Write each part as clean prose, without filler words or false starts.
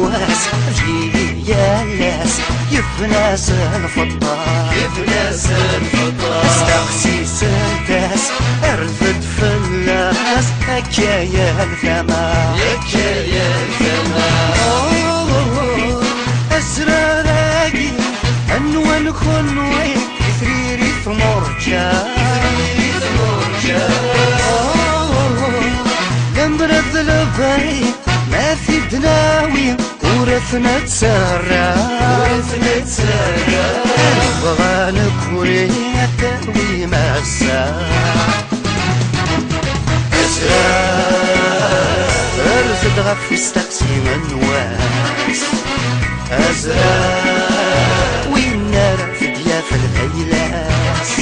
نواس جيلي يا لاس يفناس الفطار استقسي سلتاس ارفد فلاس هكايا الثمار أسراراقي أنوان خنوي ثريري ثمرجا لمبرد الباي ما في دناوي ورثنا تسرى نبغى نكوري تاوي مسا أرزد غف استقسيم النواس أزرار وين نار في ضياف الغيلاس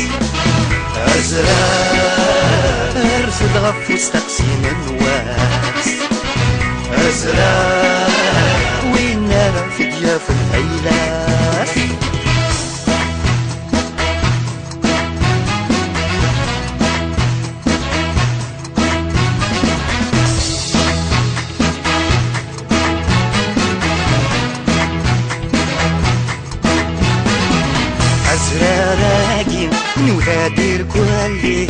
أزرار أرزد غف استقسيم النواس أزرار وين نار في ضياف الغيلاس أزراراقي نغادر كل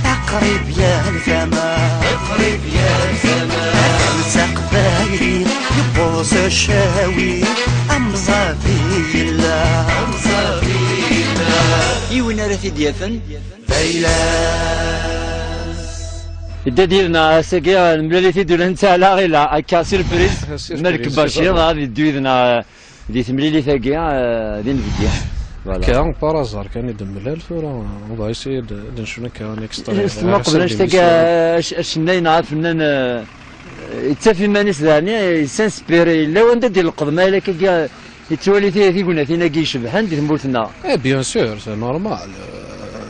أقرب يا الثمار أنسى قبايلي يبوس الشاوي أمزافي الله وين راه في ديافن فيلاس الدا ديالنا ساكي الملاليتي دول نتا على غير هكا سيربريز مالك بشير غادي دويدنا دي تمليلي ثاكي دين فيديو كان بارازار كان يدم الالف وراه وضع يصير نشوف كان اكسترا ما قبل شناينا فنان يتسافي مانيس ثاني يسانسبيري لا وانت ديال القضمه الا كي يتوالي ثينا فينا كي يشبحان دي ثمورتنا بيان سور سي نورمال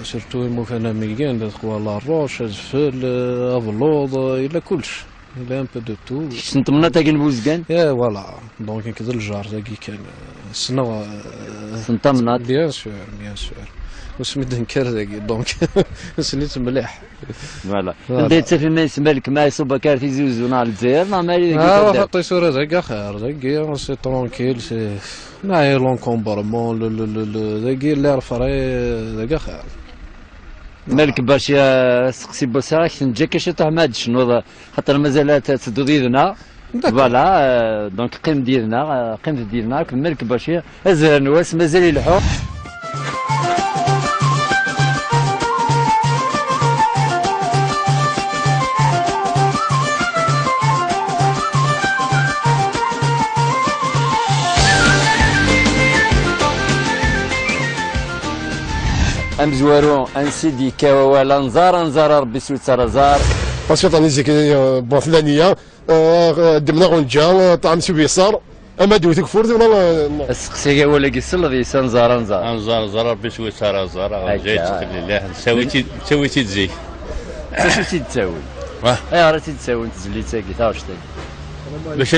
سيرتو موفانا ميغان خوالار روش الفل افلوض الى كلش الى ان بو دو تو سنتمنا تاكي البوزكان فوالا دونك كذا الجار تاكي كان سنة سنتمنا بيان سور وسميت نكر ذاكي دونك سنيت مليح فوالا انت تسافي ما يسمى لك ما يصوب كارتي زوزو نهار الجزائر نهار مالي ذاك حطي صورة ذاك خير ذاك سي ترونكيل سي ناي لونكومبرمون ذاك اللي رفري ذاك خير مالك باش سقسي بوساك تنجا كاش طاح ما عادش نوض خاطر مازال تسدو ديالنا فوالا دونك قيم ديالنا قيمة ديالنا مالك باش ازهر نواس مازال يلحو امزوارو انسيدي كوالا نزار ربي سويت زار باسكو طاني زيك بون فلانيه دمنا غنجا طعم سويسار اما دويتك فورد ولا السقسيه ولا كيسل ذي نزار ربي سويت زار جاي تقبل الله سويتي تزيك اش تساوي اي راه تساوي انت زليتاكي تا واش باش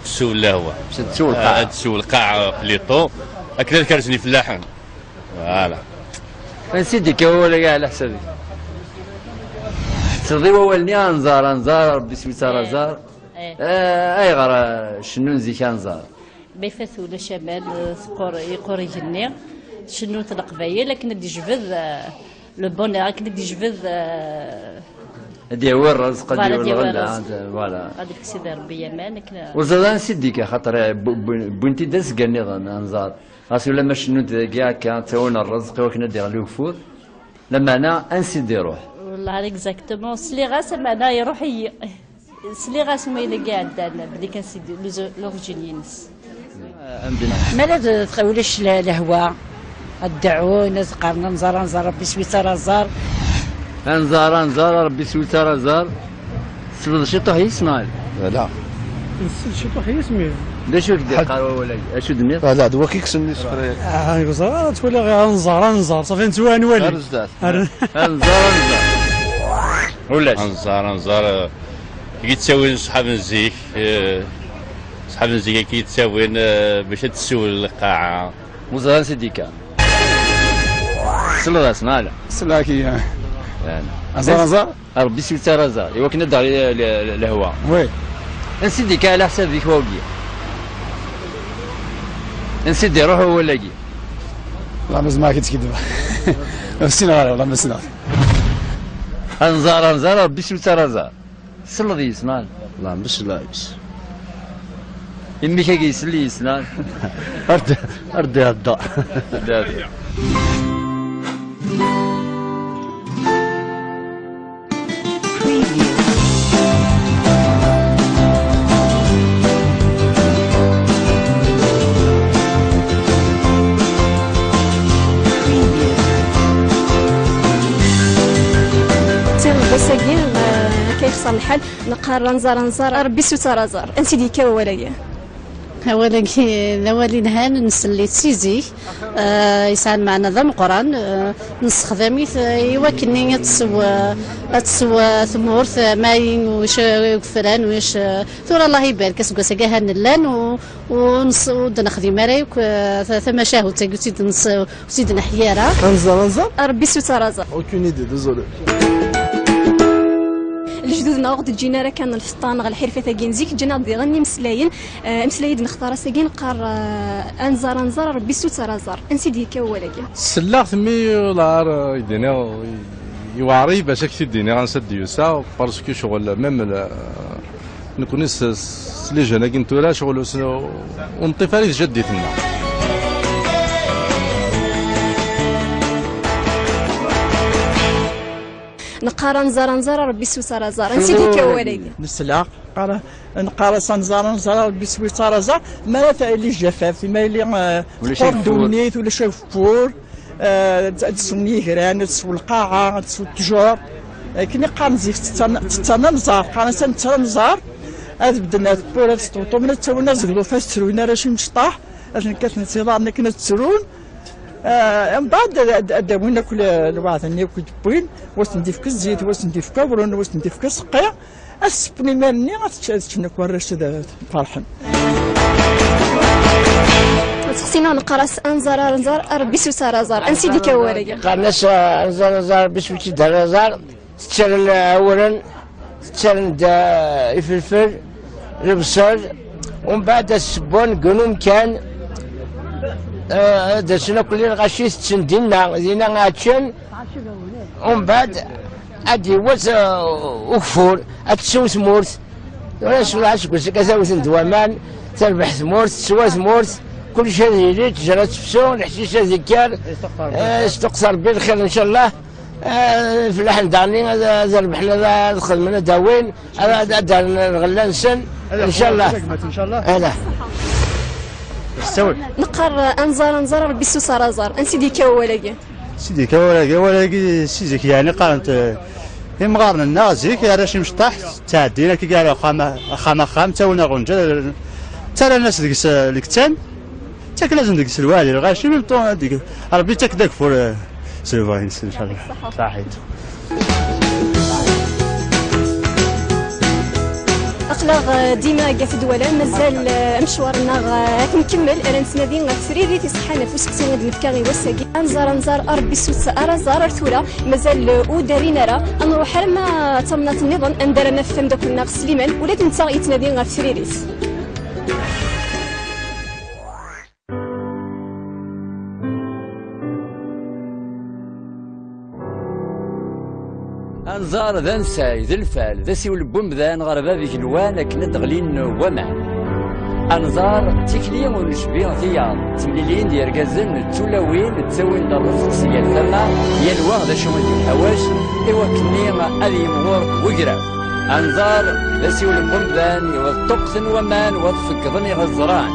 تسو لا هو باش تسو القاع القاع ليطو هكذا كرزني فلاحا فوالا نسيدي كوالا كاع على حسابي ترضي وولني نزار ربي سويت زار اي غير شنو نزيك نزار بيفاس ولا شمال يقور يجني شنو القبايل لكن دي جبد لو بونير كي دي جبد هادي هو الرزق ديال الغلا فوالا غادي سيدي ربي يمان وزاد نسيديك خاطر بنتي داز كان نزار راسي ولا ما شنو كاع كان تاونا الرزق وكنا ندير له وفود لما انا انسيدي يروح والله اكزاكتومون سلي غاس معنا يروح سلي غاس ما الى كاع عندنا بدي كنسيدي لورجينينس مالا تخولش الهواء الدعوه ناس قارنا نزار ربي سويت زار نزار ربي سويت زار سبب شي طاح يسمع لا شي طاح يسمي لا شو دير قالوا ولا اشو دمير لا دوا كيكسمني سفري يقول تولي غير نزار صافي نتوما نولي نزار ولا نزار كي تساوي صحاب الزيك كي تساوي باش تسول القاعه وزان سيديكا سلا راسنا لا سلاكي يعني نزار ربي سويت زار ايوا كنا دار الهواء وي نسيدي كان على حساب ذيك واقي نسيدي روحو ولا كي والله مازال ما كنت كذب نسينا غير والله ما نسينا انزار ربي شو ترى زار سلطي يسنان والله مش لا بس يمي كي يسلي يسنان أرضي هدا كيخسر الحال نقار نزار ربي سوتر زار انت ديكا ولايا اولي نهان نسلي تسيزي يسعد معنا ذا مقران نستخدميت يوكلني تسوى ثمورث ماين وش فران وش ثورة الله يبارك اسكو سكاها نلان ونخدي مراي ثم شاهو وسيد نحيارة انزار ربي سوتر زار اوكين ايدي ديزولي الجدودنا وقت جينا راه كان الفطان غا الحرفه تاكين زيك جينا غني مسلاين نختار ساكين قار انزار ربي سوتر زار انسي ديكا ولاكي السلاخ ثمي لار يدينا يواري باش كثير دينا غنسد يوسا باسكو شغل ميم نكون لي جانا كنتورا شغل ونطيف عليه جديتنا نقارا نزار ربي سوتر زار انت ديكا ولاكي نسلا نقارا نزار ربي سوتر زار ما لا فعلي الجفاف ما اللي دونيت ولا شافور تسوني هران تسوي القاعه تسوي التجار كني قان زيك تتنزار قان تنزار هذا بدنا بورا تطوطو من تسوينا زغلو فاش تسروينا راه شي مشطاح عشان كتنتظار كنا تسرون من بعد داوينا كل الواحد اللي كتبين واش ندير في الزيت واش ندير في كابرون واش ندير في السقيا السبني مالني غتشنك ورش فرحان تخصينا نقراس انزار ربي سوتر زار انسي ديكا ولايا قرناش انزار باش وتي دار زار تشرن اولا تشرن الفلفل البصل ومن بعد السبون قنوم كان درسنا كل الغشيش تسندينا دينا غاتشن ومن بعد ادي وز وكفور اتسوي ثمورت ولا شغل عشق كذا ندوامان تربح ثمورت تسوى ثمورت كل شيء يجي تجرى تفسون الحشيشه ذكار استقصر بالخير ان شاء الله في اللحن دارني هذا ربحنا دخل من داوين هذا دار الغلا نسن ان شاء الله ان شاء الله انا استوي نقر انزار ربي سوتر زار انت ديكا ولاكي سيديك ولاكي سيديك يعني قارنت مغارن النازيك راه شي مشطاح تعدينا كي قال خام تاونا غنجا ترى الناس ديك الكتان تاك لازم ديك الوالي غاشي من طون ديك ربي تاك داك فور سيفاين ان شاء الله صحيت اقلاغ ديما قاف دوله مازال مشوارنا كنكمل انا نتنادي غتسريري تيصحانا في وسكتي غادي نفكا غير وساكي انزار ربي سوتر زار ثورة مازال ودارينا راه نروح ما تمنات النظام اندرنا في داك الناق سليمان ولا تنتا يتنادي غتسريريت انزار ذا نساي ذا الفال ذا سيول بومذان غربا ذيك الوان اكن دغلين ومان انزار تكلي ونشبيه ثياب تمليلين ديال كازن تولوين تسوين درس سيال ثما يا الواغ ذا شومن الحواش ايوا كني ادي مغور وقرا انزار ذا سيول بومذان يوثقثن ومان وفكضني غزران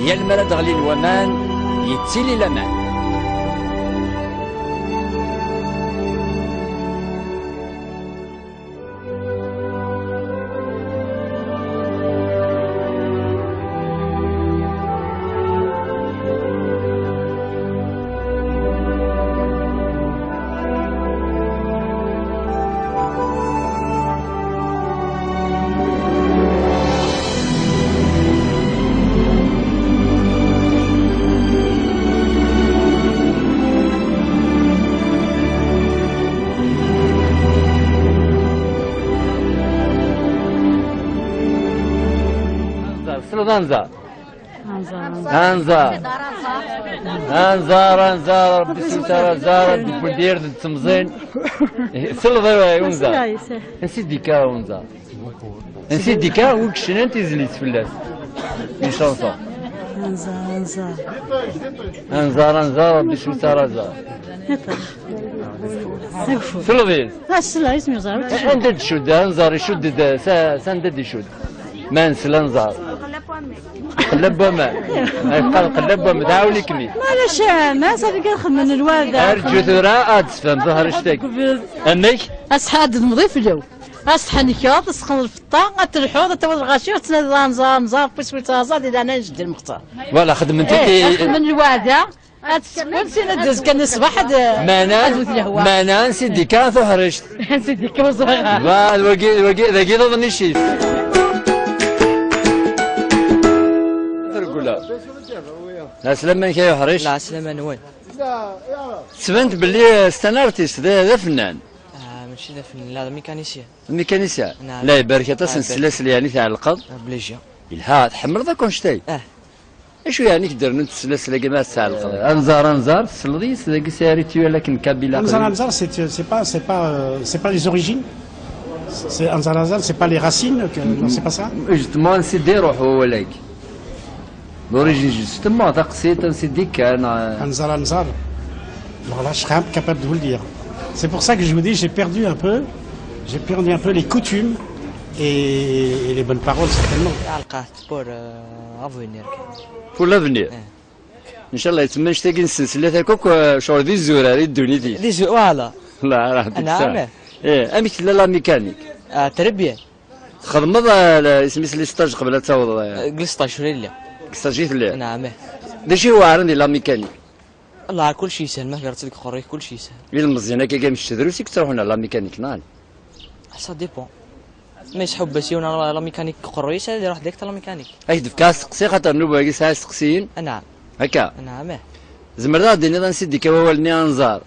يا المرا دغلين ومان يتسيلي لمان سلط انزار انزار انزار ربي ستار انزار ربي بلدير التمزين سلط انزار نسيت ديكا انزار نسيت ديكا وكشنا انت زليت فلاس ان شانسون انزار ربي ستار انزار سلطيز هسه اسمي زار انت تشد انزار يشد سندد يشد ما نسل انزار قلب ما قلب ما دعاولي كلي معلش ما صافي كنخمم الوالده ارجو ثرا تفهم ظهر شتك انك اصحاد المضيف اليوم اصحى نكاط اسخن الفطا ترحوض تو الغاشي وتنزل نزار بسويت زاد الى انا نجد المختار ولا خدم انت من الوالده تسكن سينا دز كان الصباح ما نسيت كان ظهرشت نسيت كان صغير الوقي ذاك ظني شي لا سلمان كي يحرش لا سلمان وين تبنت باللي ستانارتيست ذا فنان ماشي ذا فنان لا ميكانيسيان ميكانيسيان لا يبارك الله السلاسل يعني تاع القض بليجيا الها تحمل ذاك ونشتي ايش يعني كدر نت السلاسل كما تاع القض انزار سلديس ذاك ساريتي ولكن كابيلا انزار c'est pas les origines. C'est Anzar, c'est pas les racines, non, c'est pas ça. Justement, c'est des روح هو ولك. L'origine justement, c'est dit qu'un Anzar. Alors là, je serais incapable de vous le dire. C'est pour ça que je vous dis, j'ai perdu un peu les coutumes et les bonnes paroles certainement. Pour l'avenir. ان شاء الله يتمنى تلاقي السلسله تاعك شغل ذي الزوره ذي الدنيا ذي فوالا لا راه نعم امك لا ميكانيك تربيه خدمت سميت لي ستاج قبل تعوض جلست شهور ستاجيت لي نعم داكشي واعرني لا ميكانيك الله كل شيء سهل ما قدرت لك خريج كل شيء سهل إلا المزيانه كي كامش تدروسي تروحون لا ميكانيك نال سا ديبون ما يسحب بس يونا لا ميكانيك قرويسه اللي راح ديك لا ميكانيك اي دفكا سقسي خاطر نوبا ساعه سقسيين نعم هكا نعم زمر دا ديني نسيدي كوالني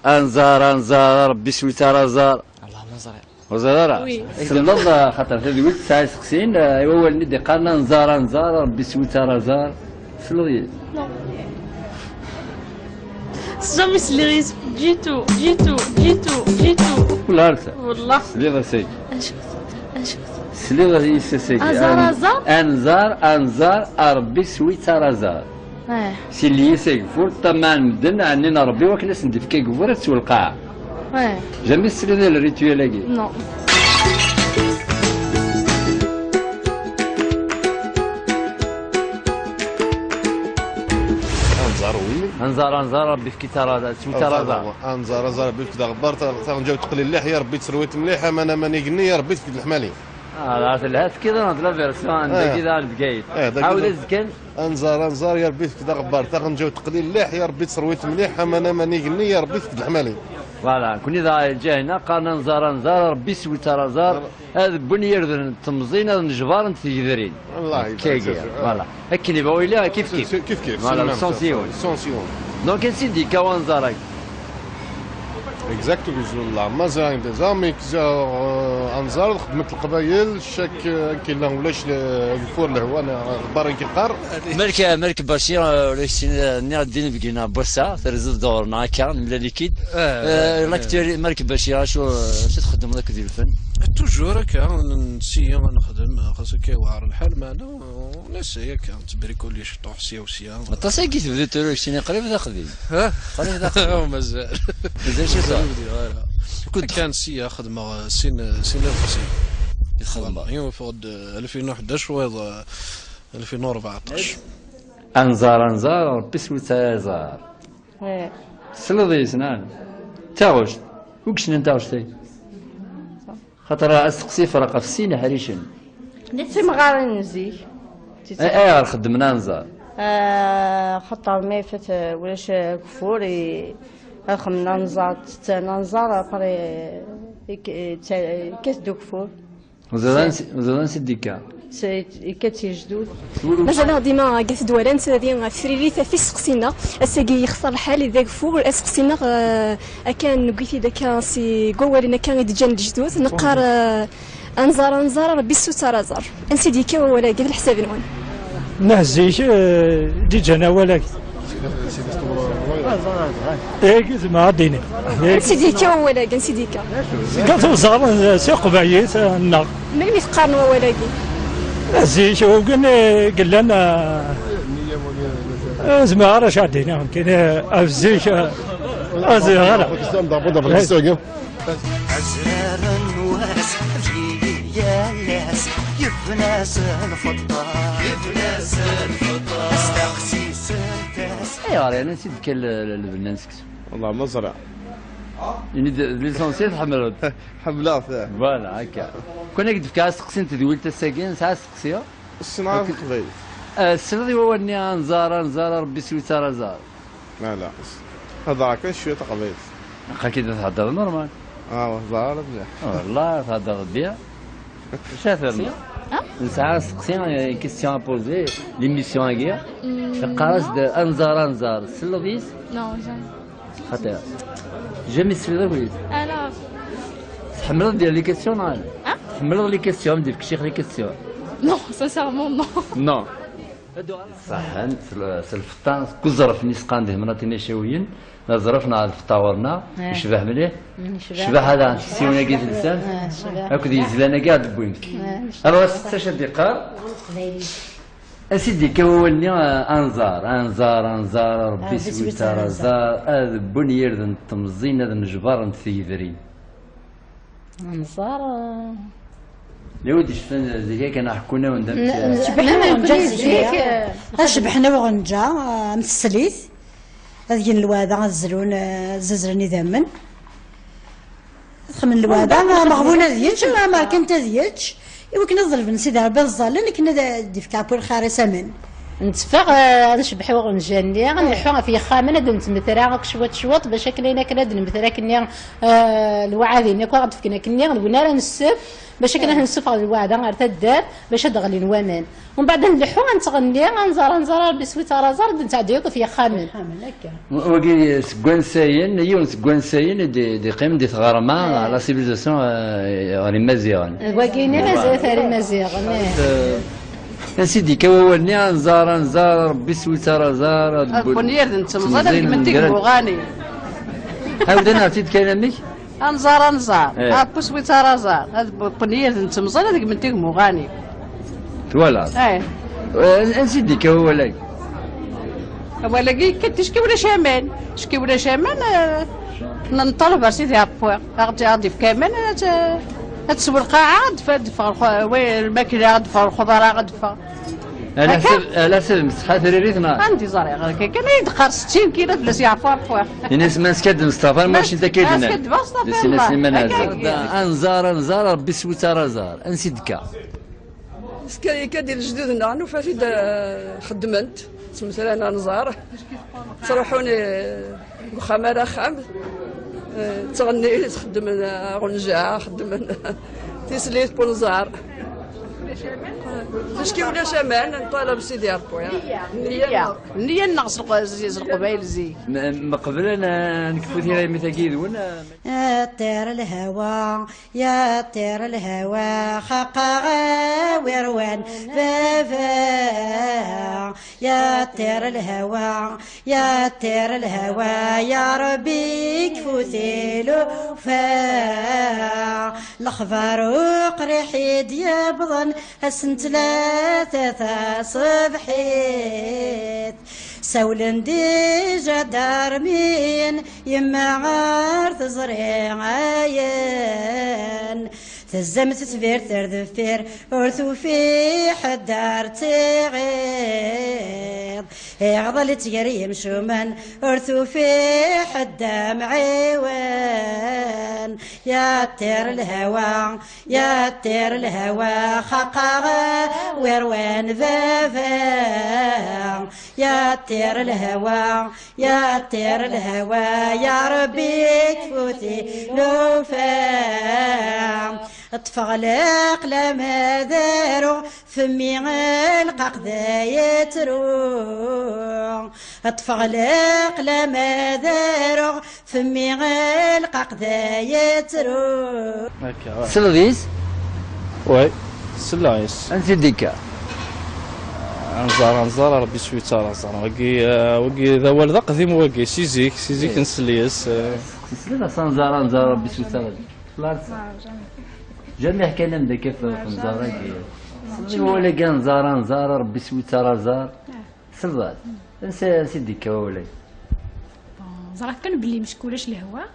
انزار ربي سويتار انزار الله نزار وزارة سلطة خاطر هذه ولد ساعة سقسين يوالني دي قالنا انزار ربي سويتار انزار سلطي jamais les risques du tout ولا عرفتها والله سليغة سيك أشوف سليغة يسسيك انزار ربي سويتار انزار سي اللي يسيك فول طمان مدن عنينا ربي وكلاس ندير كي قبورة تسوي القاع جامي السليغة الريتويال هاكي نو انزار ربي في كتار سويتار انزار ربي في غبار تنجاو تقلي اللحيه ربي تسرويت مليحه انا ماني قنيه ربي في الحمالي عرفت الهات كذا نطلع فيرسيون عندك كذا البقايت عاود الزكن انزار يا ربي في غبار تنجاو تقلي اللحيه ربي تسرويت مليحه انا ماني قنيه ربي في الحمالي فوالا كون اذا جا هنا قال انزار ربي سويتار انزار هذا بنير التمزين هذا الجبار انت تجذرين والله كيكي فوالا هكا اللي بغاو يلا كيف فوالا سونسيون دونك سيدي كوانزارك اكزاكتو والله ما زاين زاميك انزار خدمت القبايل شاك كاين ولاش الفور الهوانا غبار كيقار ملك بشير ولا نير الدين بقينا بوسا ترزد دورنا كان ملا ليكيد لاكتوري ملك بشير شو تخدم ذاك ديال الفن توجور هكا نسيا نخدم خاصك واعر الحال معنا وناس هكا تبريكولي طوح سيا وسيا التصاي كي تبدا تروح قريب ذا خديم قريب ذا مازال شي صار كنت كان سيا خدمه سين 50 يخدم ايوا فوق 2011 وهذا 2014 انزار ربي سويت انزار سلطي سنان تاوش وكشن انت واش خاطر اسقسي فرق في السين حريشن نتي مغارين نزيك اي خدمنا انزار خاطر ما فات ولاش كفوري خمنا نزار نزار بري كاس دو كفور وزادان سيديكا كاتي جدود مثلا ديما قالت دوالان هذه فريريثا في سقسينا اساكي يخسر الحال ذاك فوق اسقسينا كان قلتي ذاك سي قوالنا كان يتجن الجدود نقار انزار ربي السوتار زار انسي ديكا ولا قال الحساب نون نهزيش دي جانا ولك ايه زعما عديني سيديكا ولاكن سيديكا قالت وزار سوق بعيت النار ملي تقارنوا ولاكن نهزيش قال لنا زعما راه شادينا كاين افزيش ازهر أزرار النواس يا ناس يفناس الفضة يفناس الفضة استقسيس الكاس. ايوا انا نسيت البنان سكت والله ما زرع يعني ليسونسيال حمل حملها فيه فوالا هكا كنا قد فكا سقسي انت دويلت الساكن ساعه سقسيها الصناعه في القبيل السرد هو نزار ربي سويسرا زار لا هذا كان شويه قبيل كي تهضر نورمال زار مليح والله تهضر بيان شافر نسعى سقسي كيستيون بوزي ليميسيون هكيا قراص انزار سلوديس Non, jamais. خاطر جامي سلوديس وليد Alors, تحمل دير لي كيستيون معايا تحمل لي كيستيون ندير لك شيخ لي كيستيون non, sincèrement, non. نو صح انت الفطان كزرف نسقان ديه مناطينا شاويين زرفنا على الفطاورنا يشبه مليح شبه هذا سيونا قيت اللسان هاك دي زلانا كاع دبويمت انا ستاش دقيقه اسيدي كولني انزار ربي سويتار زار هذا بنير ذن تمزين هذا نجبار نثيذرين انصار لا ودي شفنا زي هيك انا حكونا وندمت شبحنا وغنجا شبحنا وغنجا مسليت هذيك الوادة الزلون ززرني ذمن خمن الوادة مغبونة ديالش ما كنت ديالش يمكن نظلف نسيد ربي الظالم كنا دي في كابور خارسة من نتفق نشبح وغنجاني غنلحوها في خامنه نتمثلا شوط باش كلينا كنا نمثلا كني الوعاذين كون غتفكنا كني غنقولنا راه نسف باش كنا نسف على الوعده غير تدار باش تغلي نوامان ومن بعد نلحو غنتغني غنزار بسويت رازار نتاع ديوك في خامن هكا وكي سكوانساين يون سكوانساين دي قيم دي تغرما على سيفيليزاسيون غادي مزيان واكيني مازال ثاني مزيان سيدي كوالني انزار ربي سويتار زار بنير نتمزل هذيك من ديك بوغاني عاود انا عرفتي كلامك انزار بسويتار زار هذا بنير نتمزل هذيك من ديك بوغاني فوالا سيدي كوالاي ولكن كنتش ولا شامان شكي ولا شامان نطلب سيدي عبوا غادي في كمان تسوي القاعة دفع وين الماكلة دفع الخضار غدفع على حسب المسحة ثريريتنا عندي زريع غير كان يدقر 60 كيلو بلاش يعرفوا بوا الناس ما سكاد مصطفى ماشي انت كيدنا سكاد مصطفى الله انزار ربي سويتار زار انسيدكا كدير جدودنا انو فريد خدمت مثلا انزار تروحوني خمارة خام تغني تخدم غنجا خدم تسليت بونزار تشكي ولا شمان نطالب سيدي ربي النية نقص القبائل زي ما قبل انا نكفو ثيرا مثاكيد ولا يا طير الهوى يا طير الهوى خاقا ويروان فافا يا طير الهوى يا طير الهوى يا ربي كفوثيلو فا الاخبار وقريحيد يبضن السن 3 صبحيت سولن ديجا دارمين يما غار تزرع عين تزمت تفير تردفير ورثو في حدار تغيض يغضل تجري مشومان ورثو في حدا معيوان يا طير الهوى يا طير الهوى خاقا ويروان فافا يا طير الهوى يا طير الهوى يا ربي كفوتي لوفا تفغلق لما دارو فمي القاق ذا يترو تفغلق لما دارو فمي القاق ذا يترو سلوديس وي سلايس انت ديكا انزار ربي سويتار انزار وكي ذا والد قديم وكي سيزيك نسليس لا انزار ربي سويتار جامي حكينا من ذاك في انزار ولا كان انزار ربي سويتار انزار صبات سيدي كواولي زرا كان بلي مش كلش الهواء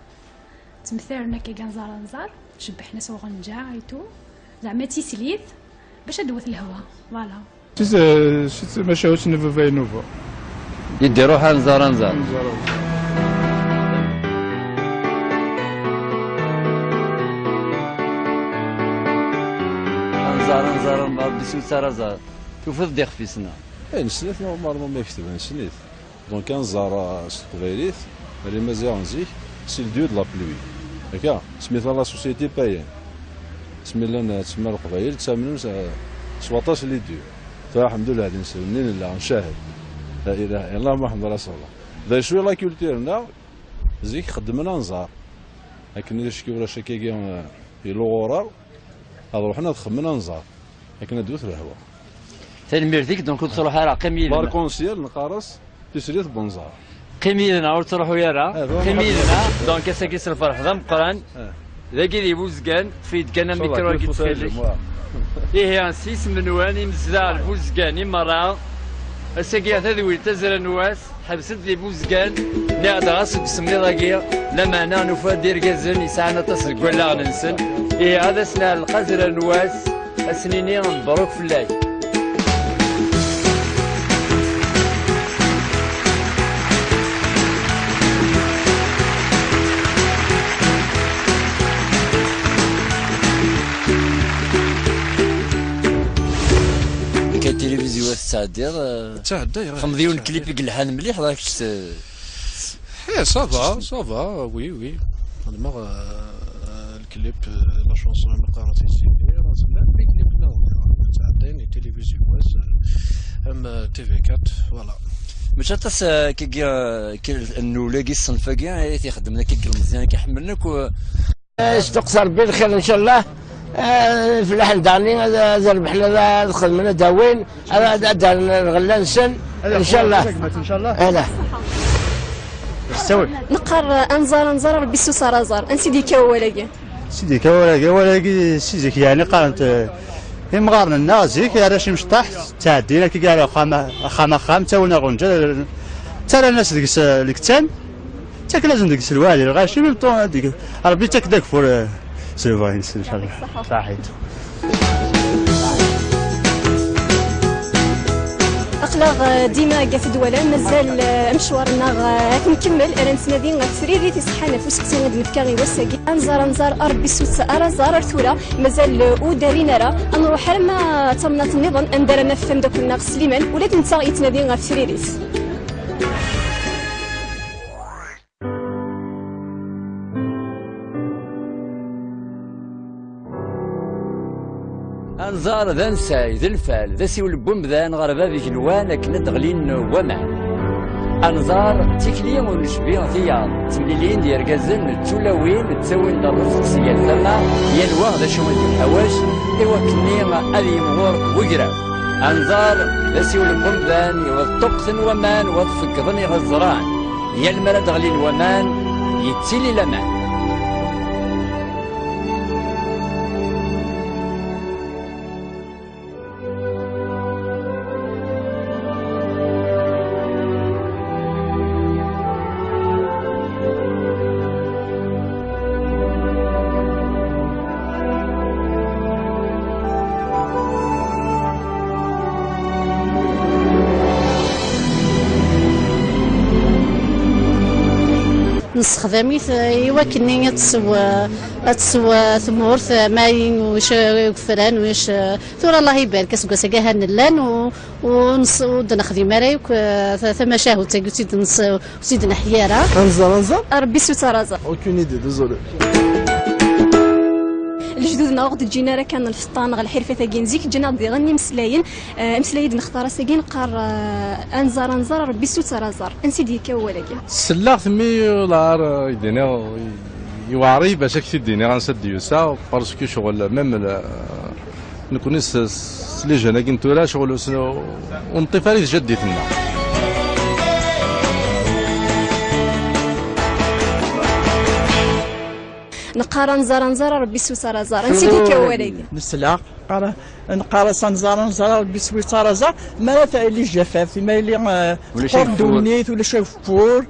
تمثالنا كي كنزار انزار شبحنا سوق نجا ايتو زعما تيسليت باش ادوث الهواء فوالا شي ماشي واش نوفو فاي نوفو يديروها انزار انزار ربي سويتار انزار توفض ديخ في سنه نسليت نورمالمون ما يكتب نسليت دونك انزار ستقبايليت اللي مازال نزيك سي الديو دو لا بلوي هكا سميتها لا سوسيتي بايان تسمى القبايل تسمى 17 لي ديو الحمد لله هذه نسلمين لا نشاهد لا اله الا الله محمد رسول الله ذا شويه لا كولتيرنا زيك خدمنا نزار لكن اذا شكي ولا شكاكي يلوغورا روحنا خمنا نزار لكن دوث الهواء تلمير ديك دونك تروح راه قميل باركونسيال نقارص تسريت بنزار قميلنا او تروحوا يرا قميلنا دونك ساكيس الفرح ذا مقران ذاكي دي بوزكان فيد كان ميكرو كيتفلك إيه سيس منواني مزدار بوزكاني مرة الساكي تذوي تزر نواس حبست لي بوزكان نعد غاسك سمني ضاقية لما انا نوفا دير كازن يسعنا تصل ولا غننسن إيه هذا سنا القزر نواس السنيني مبروك فلاي التلفزيون تعدي خمضيون كليب يقلحان مليح راك صافا وي هذا الكليب لا شونسون مقارنه سيدي راسنا الكليب تعديني التلفزيون اما تي في 4 فوالا مش تاس كي النولاقي الصنفه كاع تيخدمنا كي مزيان كيحملناك اش تقصر بالخير ان شاء الله فلاح نداني هذا ربحنا دخل من داوين هذا الغلا نسن ان شاء الله ان شاء الله انا استوي نقر انزار ربي سوسار ازار انسيدي كوالاكي سيدي كوالاكي سيديك يعني قارنت مغارنا النازيك راه شي مشطاح تعدينا كي قال خام تاونا غنجا ترى الناس ديك الكتان تاك لازم ديك الوالي الغاشي ميم طون ديك ربي تاك داك فور سيفاينس ان شاء الله صحيت اقلاغ ديما قاف دولا مازال مشوارنا كنكمل انا نتنادي غتسريري تيصحانا فوسك غادي نفكاغي وساكي انزار ربي سوت زار ثورا مازال ودارينا راه نروح ما تمنات النظام اندار انا فهم داك الناغ سليمان ولا تنسى يتنادي غتسريريت انزار ذا نساي ذا الفال ذا سيول بومذان غربا ذيك الوان كنا دغلين ومان انزار تيكلي ونشبيه ثيار تمليلين ديال كازن تولوين تسوين درس سيال ثما ينوا ذا شو ندير حواش ايوا كني ادي مغور وقرا انزار ذا سيول بومذان يوثقثن ومان وفكضني غزران يا المرا دغلين ومان يتسيلي لمان نستخدميت ايوا كني تسوى ثمورث ماين وش فران وش ثورة الله يبارك اسكو سكاها نلان ودنا خديم رايك ثم شاهو تاكوتيد وسيدنا حيارة انزر ربي سوترازا اوكين ايدي ديزولي الجدودنا وقت جينا راه كان الفطان غير الحرفه تاعي نزيك جينا غني مسلاين نختار ساكين قار انزار ربي سوترازار انسيدي كوالاكي سلاغ ثمي لار يدينا يواري باش كثير ديني غنسد يوسا باسكو شغل ميم نكون سلي جانا كنتورا شغل ونطيف عليه جديتنا. نقارا نزار ربي سويسرا زار نسيدي كوالي نسلا نقارا نزار ربي سويسرا زار ما لا فعلي الجفاف ما اللي دونيت ولا شافور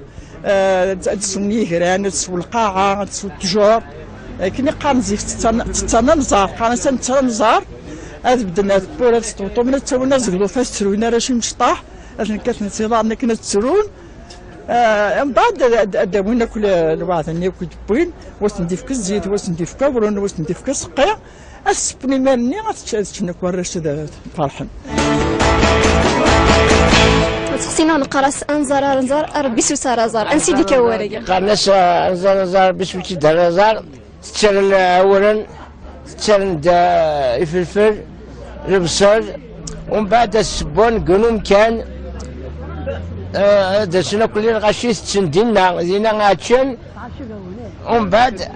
تسوني هران تسوي القاعه تسوي التجار كني قارن زيف تتنا نزار قارن نزار هاد بدنا بولا تطوطو من تسوينا زغلو فاش تسروينا راه شي مشطاح عشان كتنتظر كنا تسرون من بعد داوينا كل الواحد اللي كتبين واش نديفك الزيت واش نديفك برون واش نديفك السقيا السبني مالني غتشنك ورش فرحان تخصينا نقراس انزار ربي سوسرا زار انسيدي كواري قرناش انزار باش تدار زار تشال اولا تشال الفلفل البصل ومن بعد السبون قنوم كان درسنا كل الغشيش تسندينا دينا غاتشن ومن بعد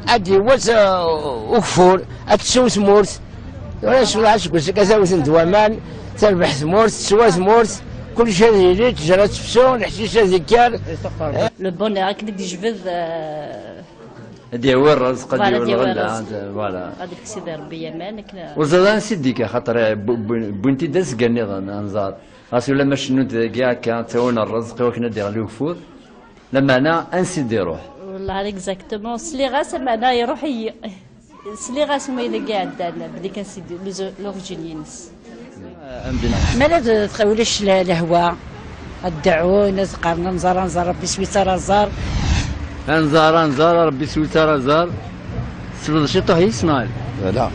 ادي واس وكفور اتسوس سمورت ولا شو عاشق كذا ندوامان تربح سمورت تسوى سمورت كل شيء يجي تجرى تفسون الحشيشه ذكر لو بونير كي بدي جبد هادي هو الرزق هادي هو الغله فوالا هذيك سيدي ربي يمان وزاد نسيديك خاطر بنتي داس كان نزار راسي ولا ما شنود كاع كان تاونا الرزق وكنا دير له فوت لما انا انسيدي روح والله اكزاكتومون سلي غاس معنا يروح سلي غاس ما الى كاع عندنا بدي كنسيدي لورجينينس ما تخولش الهواء الدعوه ناس قارنا نزار ربي سويسرا زار نزار ربي سويسرا زار سلو شي طوح يسمع لا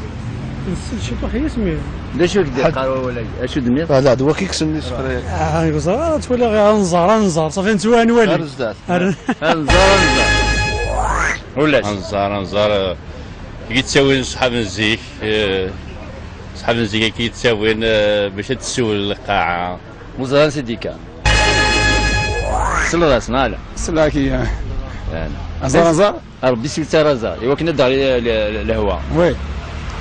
شي طوح يسمع ليش كدير قالوا ولا اشو دمير لا دوا كيكسني سفريه يقول تولي غير نزار صافي نتوما نولي نزار ولا نزار كي تساوي صحاب الزيك صحاب الزيك كي تساوي باش تسوي القاعه وزان سيديكا سلو راسنا لا سلاكي نزار ربي سويسرا زار ايوا كنا دار الهواء وي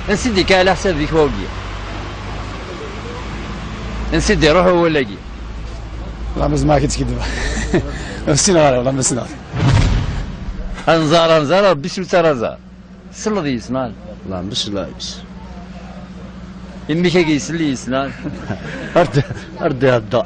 نسيديك على حساب ذيك فوقي نسيدي روحو ولا كي لا مز ما كنت كدبا نسينا والله ما نسينا نزار ربي سويسرا زار سلو ذي يسنان لا مش لايبس يمي كي يسلي يسنان أردي هدا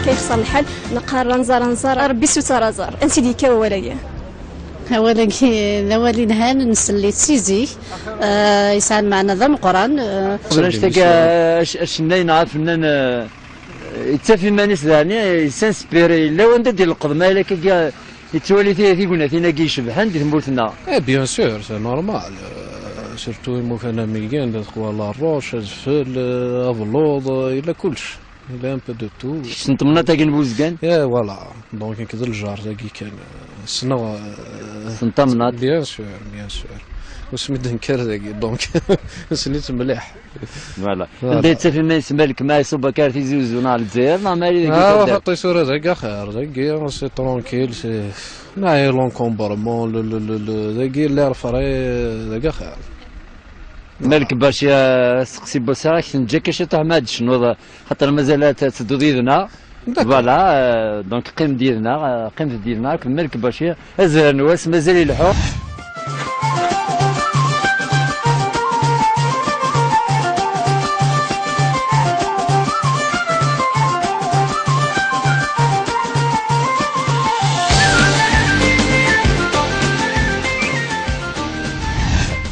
كيف صار الحال نقارن نزار ربي سوسرا زار انسيدي كوالي اولي نهان نسلي تسيزي يسال معنا ذا القران بلاش تلقى الشناين عارف فنان يتسافي مانيس ثاني يسانسبيري لا وانت ديال القضمه الا كي يتولي فينا فينا كي يشبحن ديال مولتنا بيان سور سي نورمال سيرتو موفانا ميليان والله الروش الفل افلوض الى كلش الى ان بو دو تو سنتمنا تاكي نبوزكان فوالا دونك كذا الجار تاكي كان سنة سنتمنا بيان سور وسميت نكر تاكي دونك سنيت مليح فوالا انت تسافي ما يسمى لك ما يصوب كارتي زوزو نهار الجزائر نهار مالي حطي صورة تاكي خير تاكي سي ترونكيل سي ناي لونكومبرمون تاكي اللي رفري تاكي خير مالك باش سقسي بوساك نجا كاش طاح ما ادش نوض خاطر مازال تسدو ديالنا فوالا دونك قيم ديالنا مالك باش ازال نواس مازال يلحو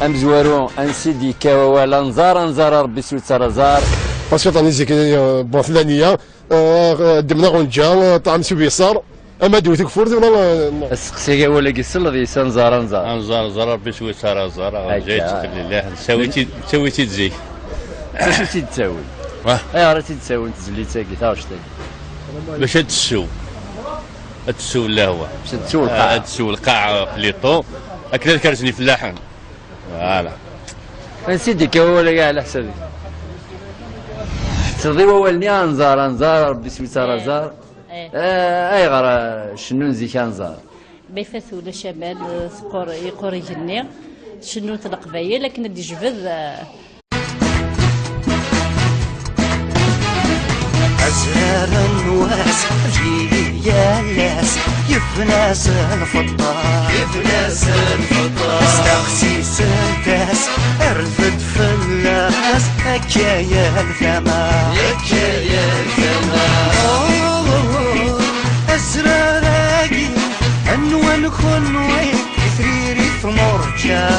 امزوارو انسيدي كوالا نزار ربي سويسرا زار باسكو طاني زيك بون فلانيه دمنا غنجا طعم سويسر اما دويت كفور ولا السقسيه ولا كيسل ذي نزار ربي سويسرا زار جاي لله سويتي تزيك اش تساوي راه تساوي تزلي تاكي تا واش تاكي باش تسو تسول الهواء باش تسول القاع تسول القاع قليطو هكذا كرزني فلاحا فوالا سيدي كولا كاع على حسابي ترضي وولني انزار ربي سميتها زار اي غير شنو نزيك انزار بيفاث ولا شمال يقور يجني شنو القبايل لكن دي جبد أزهار النواس جيلي يا لاس يفناس الفطار استقسي سلتاس ارفد فلاس هكايا الثمار أزراراقي أنوان خنوي ثريري ثمرجا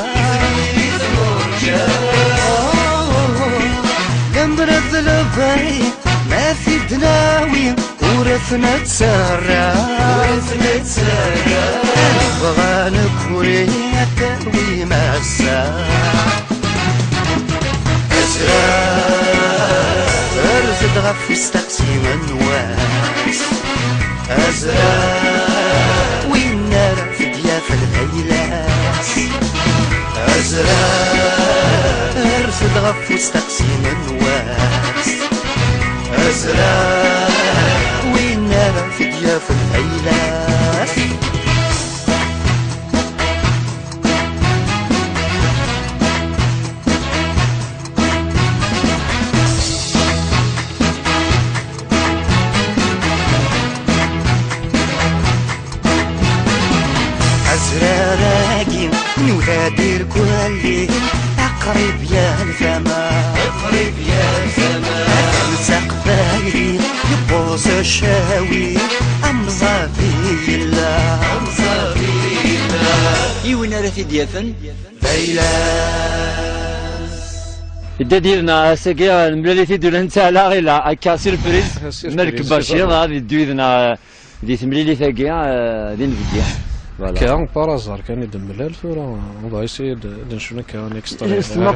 قمرض لباي ما في دناوي ورثنا تسرى نبغى نكوري تروي مسا ارزد غف استقسيم النواس أزرار وين نرى في ضياف الغيلاس أزرار ارزد غف استقسيم النواس أزرار وين نرى في ضياف الهيلاس أزراراقي نغادر كل أقرب يا الفما سقبالي يبوس الشاوي أمزافي الله وين راه في ديافن ليلاس ديالنا ساكي الملاليتي دول نتا لا غير هكا سيربريز ملك بشير غادي دويدنا دي تمليلي ثاكي دي نفديا كان بارازار كان يدم الالف وراه on va essayer de نشوف كان اكسترا